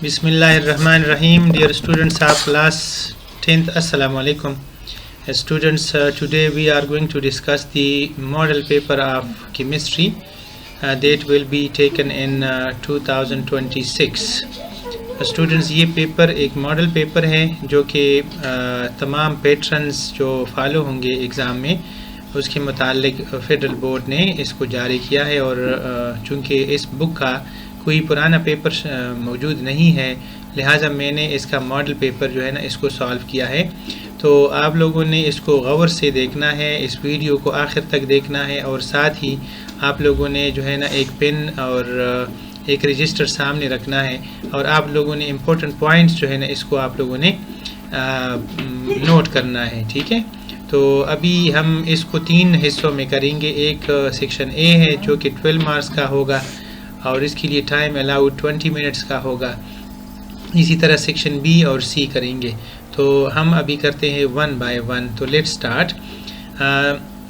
Bismillahirrahmanirrahim. Dear students of class 10th, Assalamu alaikum. Students, today we are going to discuss the model paper of chemistry that will be taken in 2026. Students, ये paper एक model paper है जो कि तमाम patterns जो follow होंगे exam में उसके मुतालिक फेडरल बोर्ड ने इसको जारी किया है। और चूँकि इस बुक का कोई पुराना पेपर मौजूद नहीं है, लिहाजा मैंने इसका मॉडल पेपर जो है ना इसको सॉल्व किया है। तो आप लोगों ने इसको गौर से देखना है, इस वीडियो को आखिर तक देखना है और साथ ही आप लोगों ने जो है ना एक पेन और एक रजिस्टर सामने रखना है और आप लोगों ने इम्पोर्टेंट पॉइंट्स जो है ना इसको आप लोगों ने नोट करना है, ठीक है। तो अभी हम इसको 3 हिस्सों में करेंगे। एक सेक्शन ए है जो कि 12 मार्क्स का होगा और इसके लिए टाइम अलाउड 20 मिनट्स का होगा। इसी तरह सेक्शन बी और सी करेंगे। तो हम अभी करते हैं 1 बाय 1। तो let's start.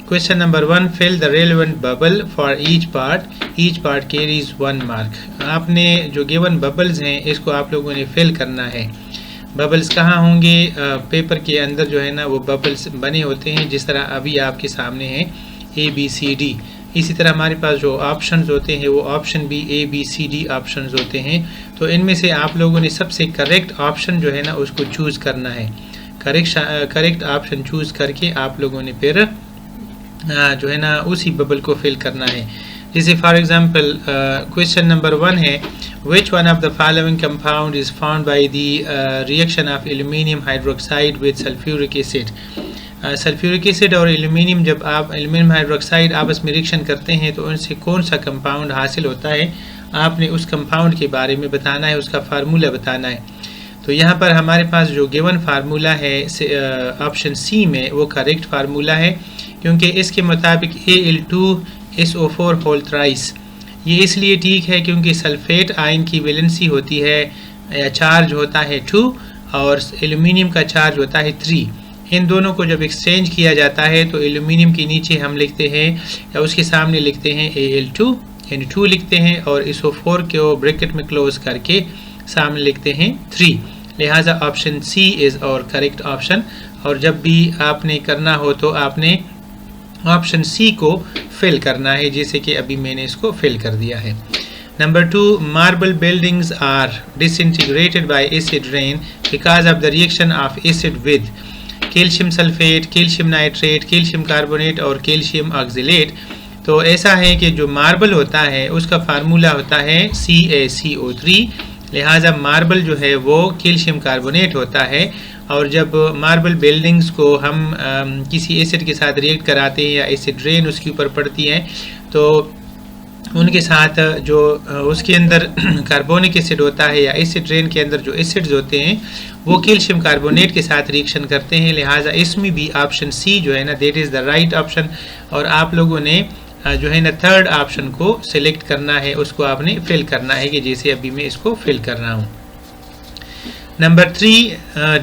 Question number 1, fill the relevant bubble for each part carries 1 mark. आपने जो गिवन बबल्स हैं इसको आप लोगों ने फिल करना है। बबल्स कहाँ होंगे? पेपर के अंदर जो है ना वो बबल्स बने होते हैं, जिस तरह अभी आपके सामने हैं ABCD। इसी तरह हमारे पास जो ऑप्शंस होते हैं वो ऑप्शन भी ABCD ऑप्शंस होते हैं। तो इनमें से आप लोगों ने सबसे करेक्ट ऑप्शन जो है ना उसको चूज़ करना है। करेक्ट ऑप्शन चूज़ करके आप लोगों ने फिर जो है ना उसी बबल को फिल करना है। जैसे फॉर एग्जांपल क्वेश्चन नंबर 1 है, which one of the following compound is found by the reaction of aluminium hydroxide with sulfuric acid। Sulphuric acid और एल्यूमिनियम, जब आप एल्यूमिनियम हाइड्रोक्साइड आपस में रिएक्शन करते हैं तो उनसे कौन सा कंपाउंड हासिल होता है, आपने उस कंपाउंड के बारे में बताना है, उसका फार्मूला बताना है। तो यहाँ पर हमारे पास जो गिवन फार्मूला है ऑप्शन सी में वो करेक्ट फार्मूला है, क्योंकि इसके मुताबिक Al2SO4 होल थ्राइस। ये इसलिए ठीक है क्योंकि सल्फेट आयन की वैलेंसी होती है या चार्ज होता है 2 और एल्यूमिनियम का चार्ज होता है 3। इन दोनों को जब एक्सचेंज किया जाता है तो एल्यूमिनियम के नीचे हम लिखते हैं या उसके सामने लिखते हैं Al2 यानी 2 लिखते हैं और SO4 को ब्रैकेट में क्लोज करके सामने लिखते हैं 3। लिहाजा ऑप्शन सी इज़ और करेक्ट ऑप्शन। और जब भी आपने करना हो तो आपने ऑप्शन सी को फिल करना है, जैसे कि अभी मैंने इसको फिल कर दिया है। Number 2, marble buildings are disintegrated by acid rain because of the reaction of acid with calcium sulphate, calcium nitrate, calcium carbonate और कैल्शियम ऑक्जेलेट। तो ऐसा है कि जो मार्बल होता है उसका फार्मूला होता है CaCO3। लिहाजा मार्बल जो है वो कैल्शियम कार्बोनेट होता है और जब मार्बल बिल्डिंग्स को हम किसी एसिड के साथ रिएक्ट कराते हैं या एसिड रेन उसके ऊपर पड़ती है तो उनके साथ जो उसके अंदर कार्बोनिक एसिड होता है या एसिड रेन के अंदर जो एसिड्स होते हैं वो कैल्शियम कार्बोनेट के साथ रिएक्शन करते हैं। लिहाजा इसमें भी ऑप्शन सी जो है ना that is the right option. और आप लोगों ने जो है ना थर्ड ऑप्शन को सिलेक्ट करना है, उसको आपने फिल करना है कि जैसे अभी मैं इसको फिल कर रहा हूँ। Number 3,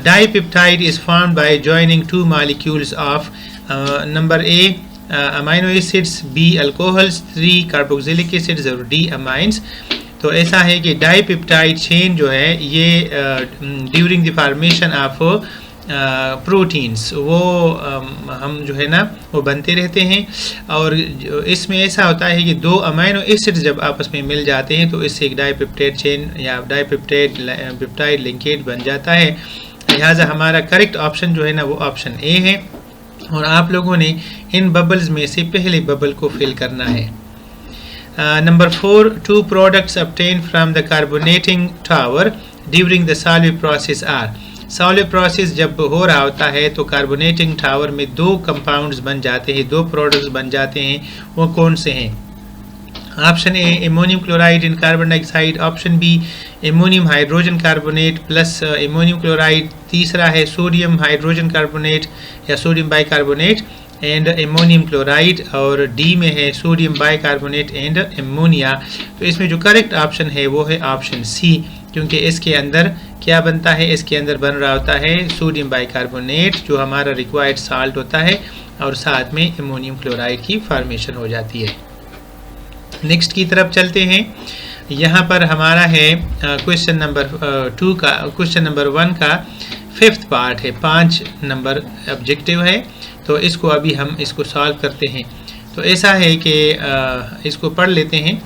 dipeptide is formed by joining 2 molecules of number A amino acids, B alcohols, 3 carboxylic acids और डी अमाइंस। तो ऐसा है कि डाइपेप्टाइड चेन जो है ये during the formation of proteins वो हम जो है ना वो बनते रहते हैं। और इसमें ऐसा होता है कि 2 अमाइनो एसिड्स जब आपस में मिल जाते हैं तो इससे एक डाइपेप्टाइड चेन या डाइपेप्टाइड लिंकेज बन जाता है। लिहाजा हमारा करेक्ट ऑप्शन जो है ना वो ऑप्शन ए है और आप लोगों ने इन बबल्स में से पहले बबल को फिल करना है। Number 4, 2 products obtained from the carbonating tower during the Solvay process are. Solvay process जब हो रहा होता है तो कार्बोनेटिंग टावर में 2 कंपाउंड्स बन जाते हैं, 2 प्रोडक्ट्स बन जाते हैं। वो कौन से हैं? Option A ammonium chloride in carbon dioxide, option B ammonium hydrogen carbonate plus ammonium chloride, तीसरा है सोडियम हाइड्रोजन कार्बोनेट या sodium bicarbonate and ammonium chloride, और डी में है सोडियम बाइकार्बोनेट एंड एमोनिया। तो इसमें जो करेक्ट ऑप्शन है वो है ऑप्शन सी, क्योंकि इसके अंदर क्या बनता है, इसके अंदर बन रहा होता है सोडियम बाइकार्बोनेट जो हमारा रिक्वायर्ड साल्ट होता है और साथ में एमोनियम क्लोराइड की फॉर्मेशन हो जाती है। नेक्स्ट की तरफ चलते हैं। यहाँ पर हमारा है क्वेश्चन नंबर 2 का, क्वेश्चन नंबर 1 का 5th पार्ट है, 5 नंबर ऑब्जेक्टिव है। तो इसको अभी हम इसको सॉल्व करते हैं। तो ऐसा है कि इसको पढ़ लेते हैं।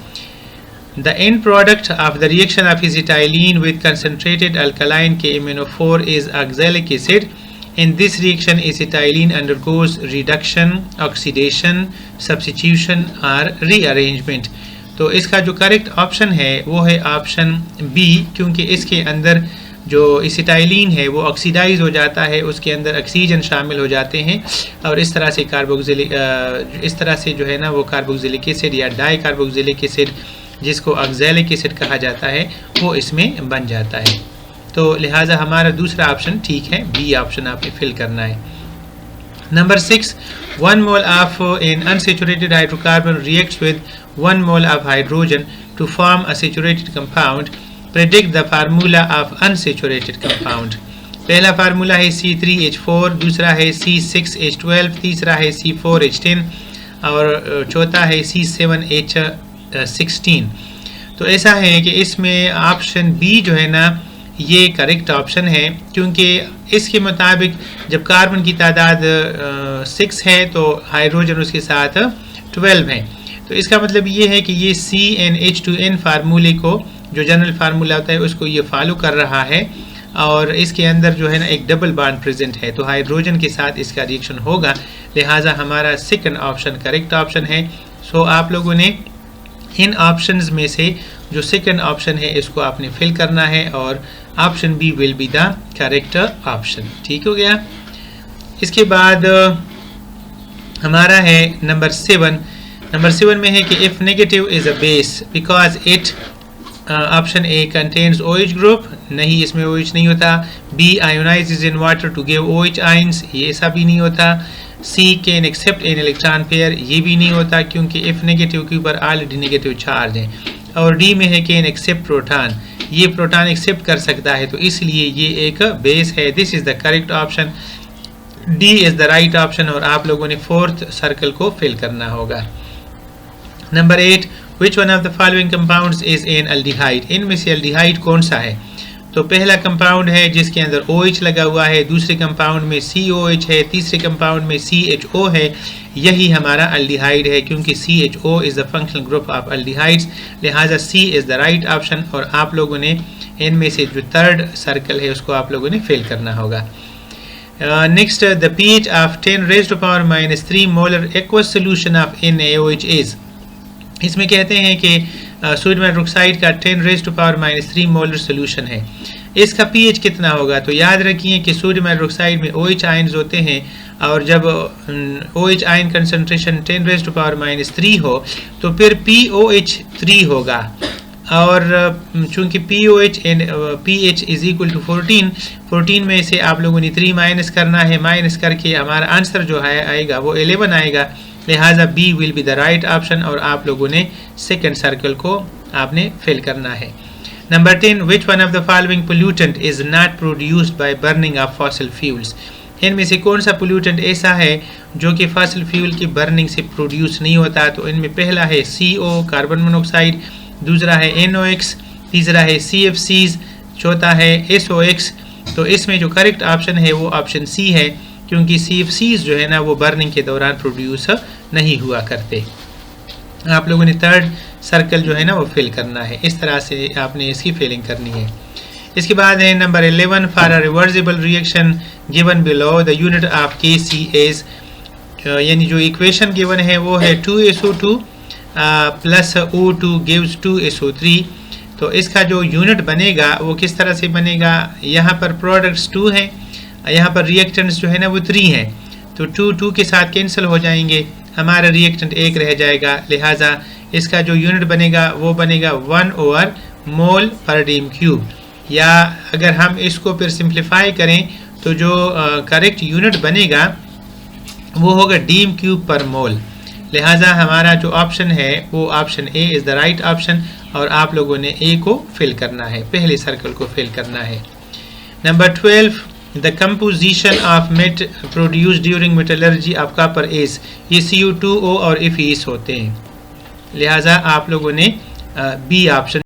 The end product of the reaction of acetylene with concentrated alkaline KMnO4 is oxalic acid. In this reaction, acetylene undergoes reduction, oxidation, substitution or rearrangement. तो इसका जो करेक्ट ऑप्शन है वो है ऑप्शन बी, क्योंकि इसके अंदर जो एसिटाइलिन है वो ऑक्सीडाइज हो जाता है, उसके अंदर ऑक्सीजन शामिल हो जाते हैं और इस तरह से इस तरह से जो है ना वो कार्बोक्सिलिक एसिड या डाई कार्बोक्सिलिक एसिड, जिसको ऑक्सैलिक एसिड कहा जाता है, वो इसमें बन जाता है। तो लिहाजा हमारा दूसरा ऑप्शन ठीक है, बी ऑप्शन आपने फिल करना है। Number 6, 1 mole of an unsaturated hydrocarbon reacts with 1 mole of hydrogen to form a saturated compound. Predict the formula of unsaturated compound. पहला फार्मूला है C3H4, दूसरा है C6H12, तीसरा है C4H10 और चौथा है C7H16। तो ऐसा है कि इसमें ऑप्शन बी जो है ना ये करेक्ट ऑप्शन है, क्योंकि इसके मुताबिक जब कार्बन की तादाद 6 है तो हाइड्रोजन उसके साथ 12 है। तो इसका मतलब ये है कि ये CnH2n फार्मूले को, जो जनरल फार्मूला होता है, उसको ये फॉलो कर रहा है और इसके अंदर जो है ना एक डबल बॉन्ड प्रेजेंट है, तो हाइड्रोजन के साथ इसका रिएक्शन होगा। लिहाजा हमारा सेकंड ऑप्शन करेक्ट ऑप्शन है। सो आप लोगों ने इन ऑप्शंस में से जो सेकंड ऑप्शन है इसको आपने फिल करना है और option B will be the correct option. ठीक हो गया। इसके बाद हमारा है नंबर 7। नंबर 7 में है कि if negative is a base because it, option A contains OH group, नहीं इसमें OH नहीं होता। B ionizes in water to give OH ions, ये ऐसा भी नहीं होता। C can accept an electron pair, ये भी नहीं होता क्योंकि इफ नेगेटिव के ऊपर ऑलरेडी नेगेटिव चार्ज है। और डी में है कैन एक्सेप्ट प्रोटॉन, ये प्रोटॉन एक्सेप्ट कर सकता है, तो इसलिए ये एक बेस है। This is the correct option, D is the right option और आप लोगों ने 4th सर्कल को फिल करना होगा। Number 8, which one of the following compounds is an aldehyde. इनमें से एल्डिहाइड कौन सा है? तो पहला कंपाउंड है जिसके अंदर OH लगा हुआ है, दूसरे कंपाउंड में COH है, तीसरे कंपाउंड में CHO है। यही हमारा एल्डिहाइड है क्योंकि CHO is the functional group of aldehydes. लिहाजा C is the right option और आप लोगों ने इनमें से जो 3rd सर्कल है उसको आप लोगों ने फिल करना होगा। Next, the pH of 10⁻³ molar aqueous solution of NaOH is. इसमें कहते हैं कि सोडियम हाइड्रोक्साइड का 10⁻³ मोलर सोल्यूशन है, इसका pH कितना होगा? तो याद रखिए कि सोडियम हाइड्रोक्साइड में OH आयंस होते हैं और जब OH आयन कंसंट्रेशन 10⁻³ हो तो फिर POH3 होगा और चूंकि pH इज इक्वल टू 14 में से आप लोगों ने 3 माइनस करना है, माइनस करके हमारा आंसर जो है आएगा वो 11 आएगा। लिहाजा B will be the right option और आप लोगों ने सेकंड सर्कल को आपने फिल करना है। Number 10, which one of the following pollutant is not produced by burning of fossil fuels. इनमें से कौन सा पोल्यूटेंट ऐसा है जो कि फॉसिल फ्यूल की बर्निंग से प्रोड्यूस नहीं होता? तो इनमें पहला है CO कार्बन मोनोऑक्साइड, दूसरा है NOx, तीसरा है CFCs, चौथा है SOx। तो इसमें जो करेक्ट ऑप्शन है वो ऑप्शन सी है क्योंकि CFCs जो है ना वो बर्निंग के दौरान प्रोड्यूस नहीं हुआ करते। आप लोगों ने 3rd सर्कल जो है ना वो फिल करना है, इस तरह से आपने इसकी फिलिंग करनी है। इसके बाद है number 11, for a reversible reaction given below the unit of KCAs, यानी जो इक्वेशन गिवन है वो है 2SO2 plus O2 gives 2SO3। तो इसका जो यूनिट बनेगा वो किस तरह से बनेगा? यहाँ पर प्रोडक्ट्स 2 हैं, यहाँ पर रिएक्टेंट्स जो है ना वो 3 हैं, तो 2 के साथ कैंसिल हो जाएंगे, हमारा रिएक्टेंट 1 रह जाएगा। लिहाजा इसका जो यूनिट बनेगा वो बनेगा 1/mol per dm³। या अगर हम इसको फिर सिंप्लीफाई करें तो जो करेक्ट यूनिट बनेगा वो होगा dm³/mol। लिहाजा हमारा जो ऑप्शन है वो option A is the right option और आप लोगों ने ए को फिल करना है, पहले सर्कल को फिल करना है। Number 12, the composition of matte produce during metallurgy of copper is, ये CU2O और FeS होते हैं। लिहाजा आप लोगों ने बी ऑप्शन